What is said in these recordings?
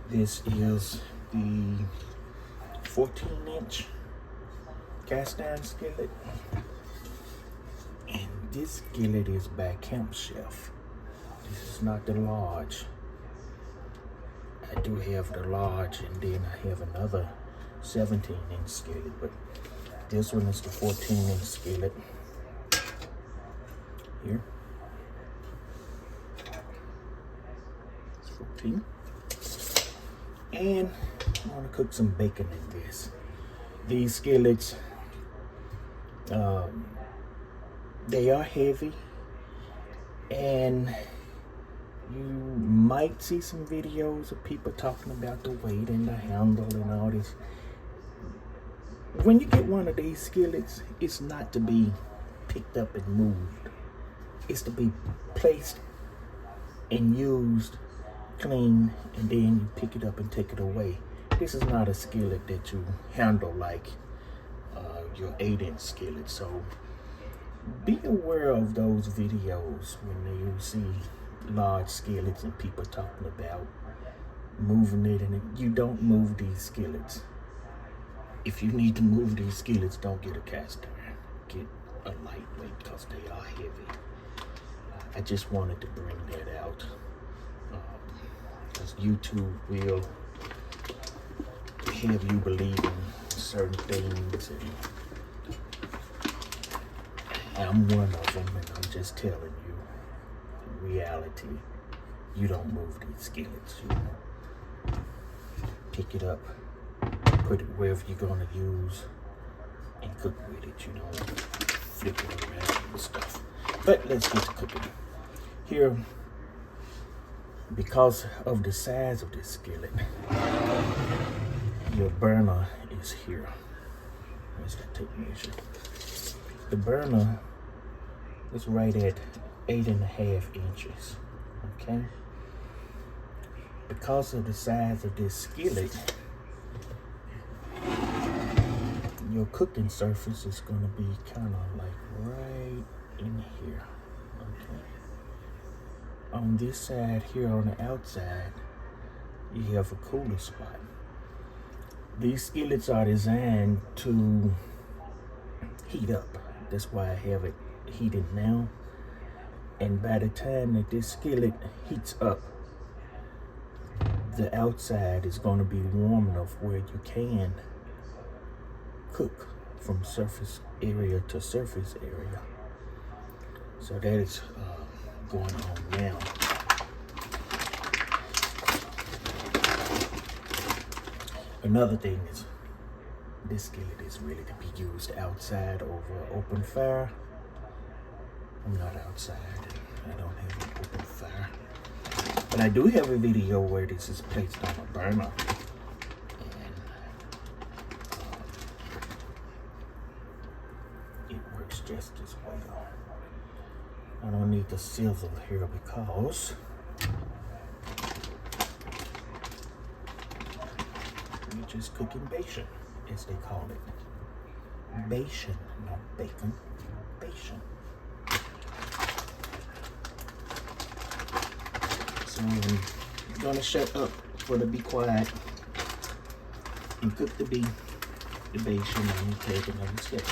This is the 14-inch cast iron skillet, and this skillet is by Camp Chef. This is not the large. I do have the large, and then I have another 17-inch skillet, but this one is the 14-inch skillet. Here. It's 14. And I want to cook some bacon in this. These skillets, they are heavy, and you might see some videos of people talking about the weight and the handle and all this. When you get one of these skillets, it's not to be picked up and moved. It's to be placed and used, clean, and then you pick it up and take it away. This is not a skillet that you handle like your 8-inch skillet. So be aware of those videos when you see large skillets and people talking about moving it, and you don't move these skillets. If you need to move these skillets, don't get a cast iron. Get a lightweight, because they are heavy. I just wanted to bring that out, because YouTube will have you believe in certain things, and I'm one of them, and I'm just telling you, in reality, you don't move these skillets. You pick it up, put it wherever you're gonna use, and cook with it. You don't flip it around and stuff. But let's get to cooking. Here, because of the size of this skillet, your burner is here. Let's take a measure. The burner is right at 8.5 inches. Okay. Because of the size of this skillet, your cooking surface is going to be kind of like right in here. Okay. On this side here, on the outside, you have a cooler spot. These skillets are designed to heat up. That's why I have it heated now. And by the time that this skillet heats up, the outside is going to be warm enough where you can cook from surface area to surface area. So that is going on now. Another thing is, this skillet is really to be used outside over open fire. I'm not outside. I don't have an open fire. But I do have a video where this is placed on a burner. And it works just as well. I don't need the sizzle here because we're just cooking bacon, as they call it. Bacon, not bacon. Bacon. So I'm gonna shut up for the be quiet and cook the bacon and take another step.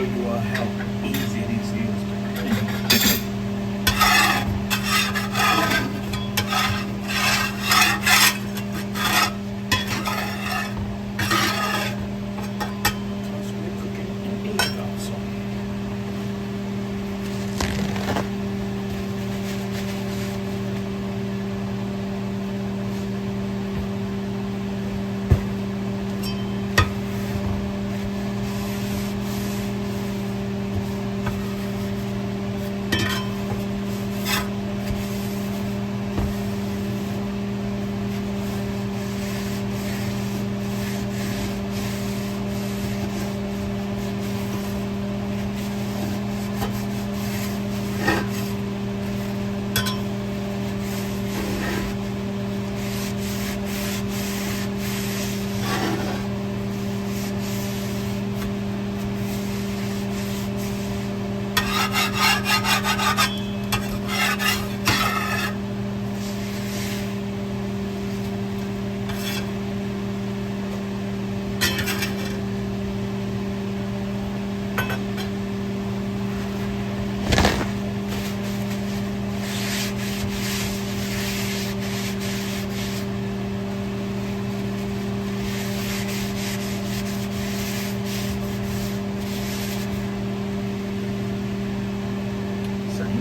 you how easy this is to clean. Plus we're cooking in egg also.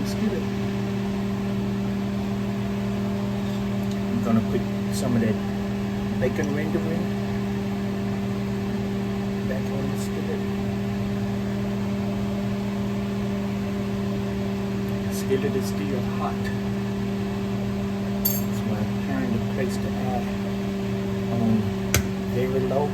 Skillet. I'm gonna put some of that bacon rendering back on the skillet. The skillet is still hot, so I'm trying to place the air on very low.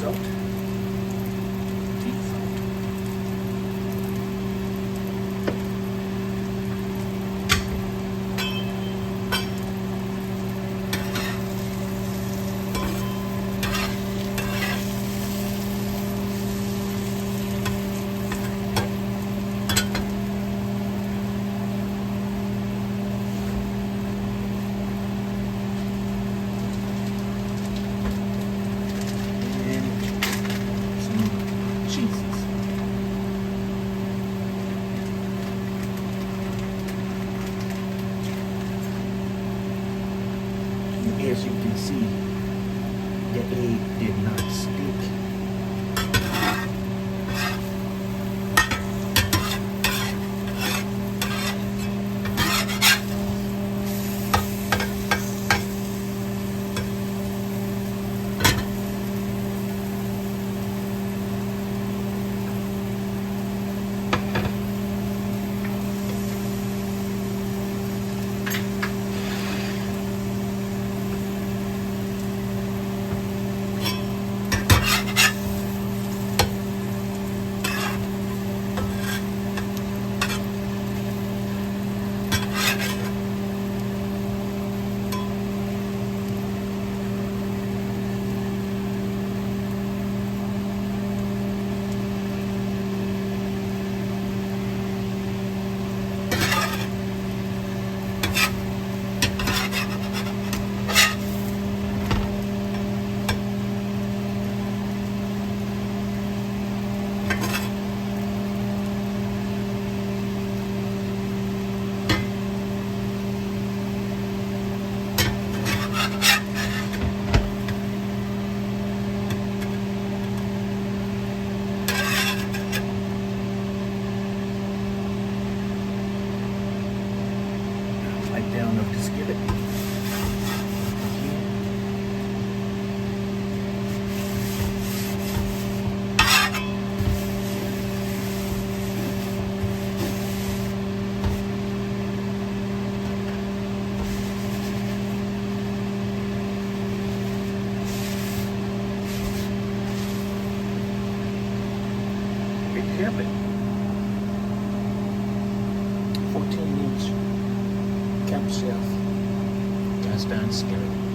Salt, deep salt. As you can see, the egg did not stick. Down of the skillet. Big habit. 14 Chef. That's done Skillet.